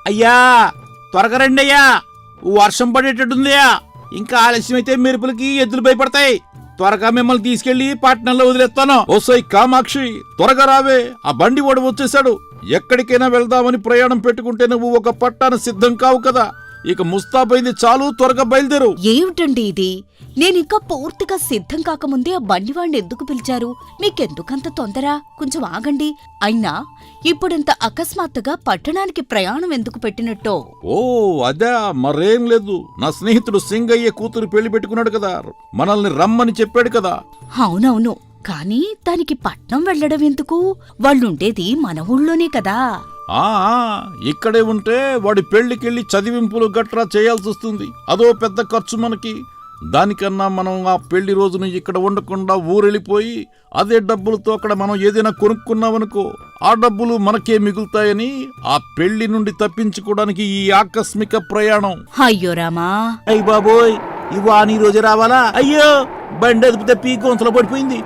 అయ్యా త్వరగా రండి అయ్యా, వర్షం పడేటట్టుందయ్యా. ఇంకా ఆలస్యమైతే మెరుపులకి ఎద్దులు భయపడతాయి. త్వరగా మిమ్మల్ని తీసుకెళ్లి పట్టణంలో వదిలేస్తాను. ఓసై కామాక్షి, త్వరగా రావే, ఆ బండి వాడు వచ్చేశాడు. ఎక్కడికైనా వెళ్దామని ప్రయాణం పెట్టుకుంటే నువ్వు ఒక పట్టాన సిద్ధం కావు కదా. ఇక ముస్తాబైంది చాలు, త్వరగా బయలుదేరు. ఏమిటండి ఇది? నేనింకా పూర్తిగా సిద్ధం కాకముందే ఆ బండివాణ్ణి ఎందుకు పిలిచారు? మీకెందుకంత తొందర? కొంచెం ఆగండి. అయినా ఇప్పుడంత అకస్మాత్తుగా పట్టణానికి ప్రయాణం ఎందుకు పెట్టినట్టో? ఓ అదే, మరేం లేదు. నా స్నేహితుడు సింగయ్య కూతురు పెళ్లి పెట్టుకున్నాడు కదా, మనల్ని రమ్మని చెప్పాడు కదా. అవునవును, కానీ దానికి పట్నం వెళ్లడం ఎందుకు? వాళ్ళుండేది మన ఊళ్ళోనే కదా. ఆ ఇక్కడే ఉంటే వాడి పెళ్లికెళ్ళి చదివింపులు గట్రా చేయాల్సి వస్తుంది. అదో పెద్ద ఖర్చు మనకి. దానికన్నా మనం ఆ పెళ్లి రోజున ఇక్కడ ఉండకుండా ఊరెళ్ళిపోయి అదే డబ్బులతో అక్కడ మనం ఏదైనా కొనుక్కున్నామనుకో, ఆ డబ్బులు మనకే మిగులుతాయని ఆ పెళ్లి నుండి తప్పించుకోవడానికి ఈ ఆకస్మిక ప్రయాణం. అయ్యో రామా, అయ్య బాబోయ్, ఇవాని రోజు రావాలా? అయ్యో, బండి అదుపు తప్పి గొంతులో పడిపోయింది.